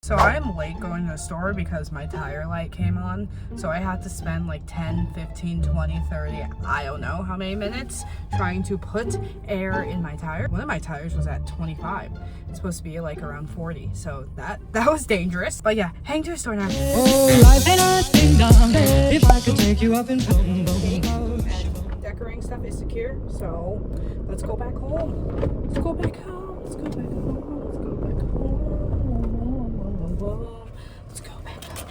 So I'm late going to the store because my tire light came on. So I had to spend like 10, 15, 20, 30, I don't know how many minutes trying to put air in my tire. One of my tires was at 25. It's supposed to be like around 40. So that was dangerous. But yeah, heading to the store now. Oh, life ain't nothing dumb. If I could take you up and Decorating stuff is secure. So let's go back home. Let's go back home. Let's go back home. Let's go back home. Let's go back home.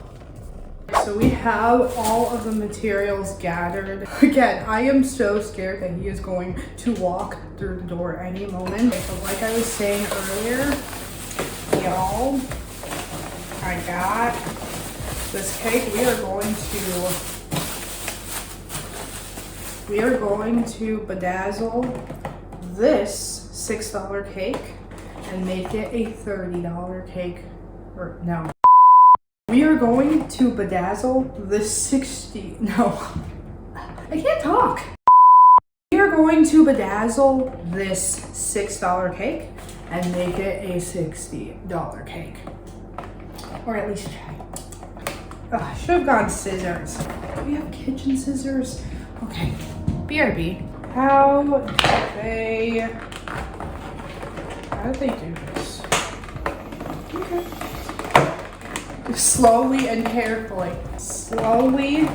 So we have all of the materials gathered. Again, I am so scared that he is going to walk through the door any moment. But like I was saying earlier, y'all, I got this cake. We are going to bedazzle this $6 cake and make it a $30 cake. Or no. We are going to bedazzle this I can't talk. We are going to bedazzle this $6 cake and make it a $60 cake. Or at least try. I should have gotten scissors. Do we have kitchen scissors? Okay. BRB. How do they do this? Okay. Slowly and carefully. Slowly.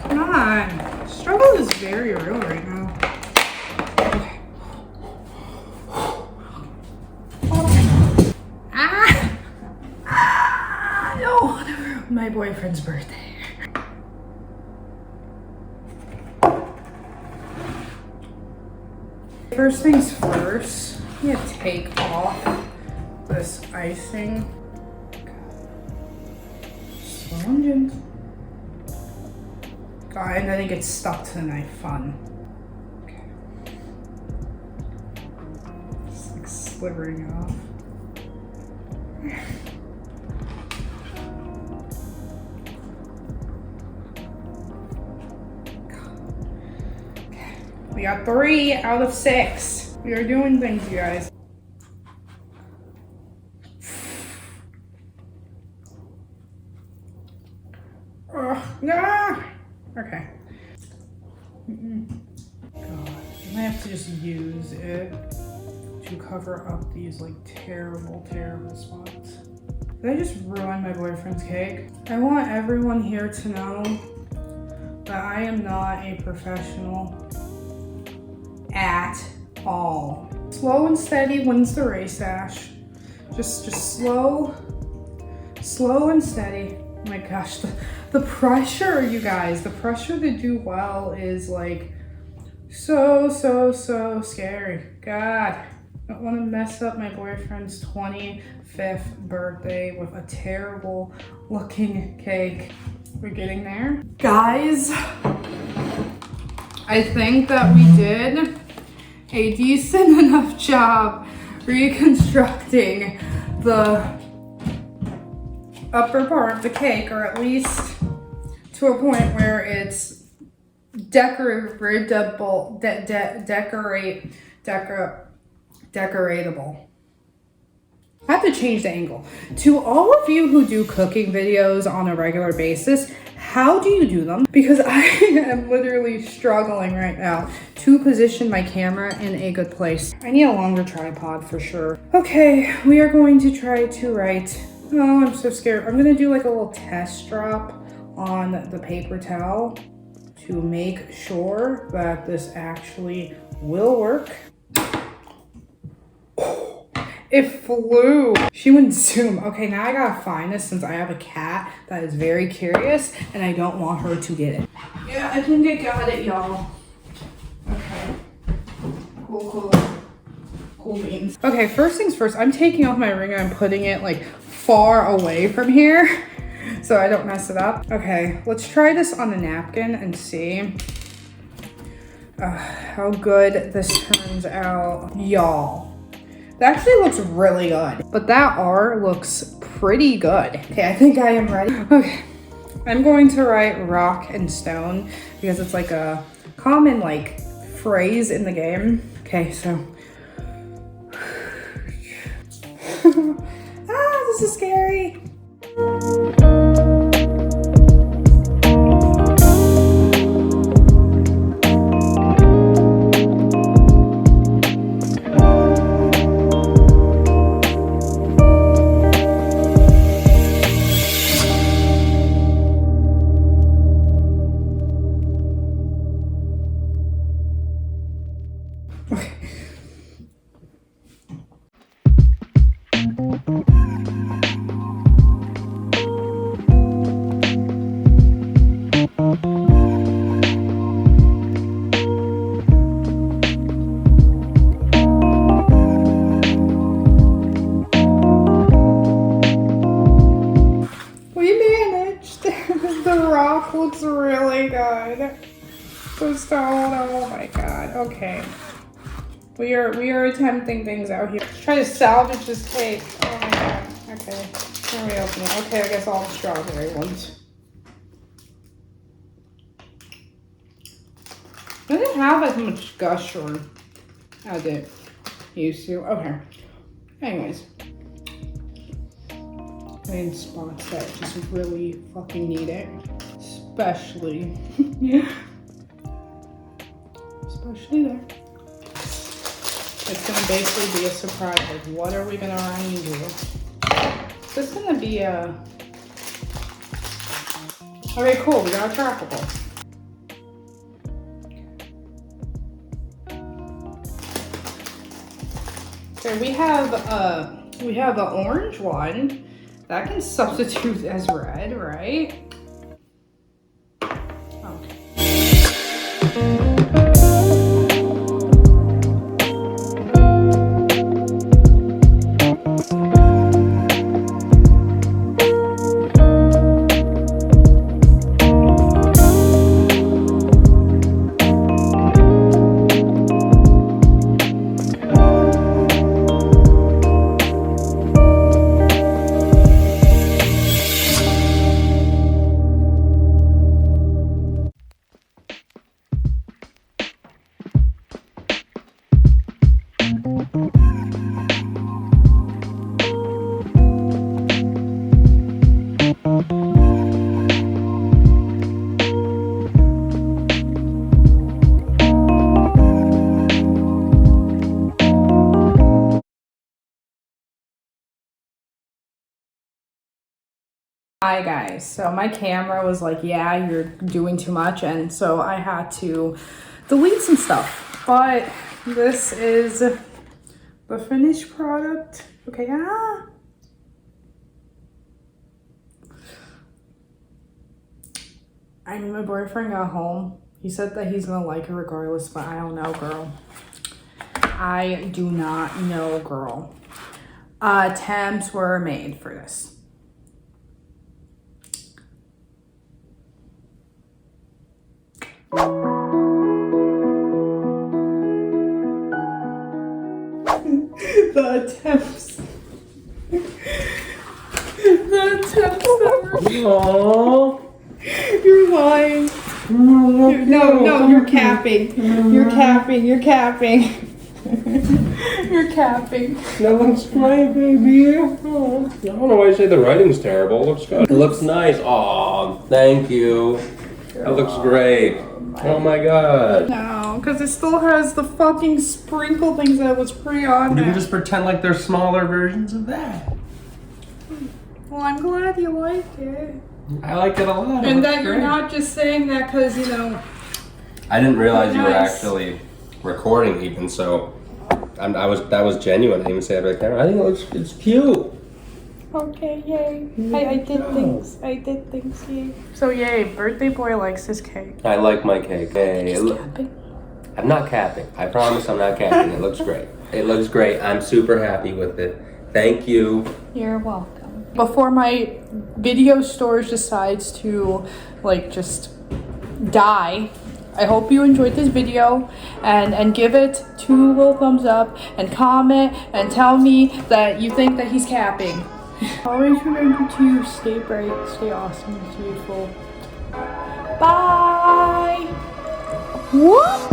Come on. Struggle is very real right now. Okay. I don't want to ruin my boyfriend's birthday. First things first, I'm gonna take off this icing. Slow and gentle. God, and then it gets stuck to the knife. Fun. Okay. It's like slivering off. We got 3 out of 6. We are doing things, you guys. Okay. God, I have to just use it to cover up these like terrible, terrible spots. Did I just ruin my boyfriend's cake? I want everyone here to know that I am not a professional at all. Slow and steady wins the race, Ash. Just slow and steady. Oh my gosh, the pressure, you guys, the pressure to do well is like so scary. God, I don't want to mess up my boyfriend's 25th birthday with a terrible looking cake. We're getting there. Guys, I think that we did a decent enough job reconstructing the upper part of the cake, or at least to a point where it's decoratable. I have to change the angle. To all of you who do cooking videos on a regular basis, how do you do them? Because I am literally struggling right now to position my camera in a good place. I need a longer tripod for sure. Okay, we are going to try to write. Oh, I'm so scared. I'm gonna do like a little test drop on the paper towel to make sure that this actually will work. It flew. She went zoom. Okay, now I gotta find this since I have a cat that is very curious and I don't want her to get it. Yeah, I think I got it, y'all. Okay. Cool beans. Okay, first things first, I'm taking off my ring and I'm putting it like far away from here so I don't mess it up. Okay, let's try this on the napkin and see how good this turns out, y'all. That actually looks really good, but that R looks pretty good. Okay, I think I am ready. Okay, I'm going to write rock and stone because it's like a common like phrase in the game. Okay, so. This is scary. The rock looks really good. The stone, oh my god. Okay. We are attempting things out here. Let's try to salvage this cake. Oh my god. Okay. Let me open it. Okay, I guess all the strawberry ones. It doesn't have as much gush or as it used to. Okay. Anyways. In spots that just really fucking need it. Especially. Especially there. It's gonna basically be a surprise. Like, what are we gonna run into? Is this gonna be a... Okay, cool, we got a tropical. Okay, we have an orange one. That can substitute as red, right? Okay. Hi guys, so my camera was like, yeah, you're doing too much, and so I had to delete some stuff, but this is the finished product. Okay, I mean, my boyfriend got home. He said that he's gonna like it regardless, but I don't know, girl. I do not know, girl. Attempts were made for this. The attempts. The attempts that were... Aww. You're lying. No, you're capping. You're capping. You're capping. You're capping. That looks great, baby. Oh. I don't know why you say the writing's terrible. It looks good. It looks nice. Aw, thank you. That looks great. Oh my god. No, because it still has the fucking sprinkle things that was pre on You there. can just pretend like they're smaller versions of that. Well, I'm glad you like it. I like it a lot. And that you're not just saying that because, you know... I didn't realize you were Nice. actually recording even, so that was genuine. I didn't even say that on camera. I think it's cute. Okay, yay. I did things. I did things, yay. So yay, birthday boy likes his cake. I like my cake. Hey, Capping. I'm not capping. I promise I'm not capping. It looks great. It looks great. I'm super happy with it. Thank you. You're welcome. Before my video storage decides to, like, just die, I hope you enjoyed this video and give it 2 little thumbs up and comment and tell me that you think that he's capping. Always remember to stay bright, stay awesome, stay beautiful. Bye! Whoop!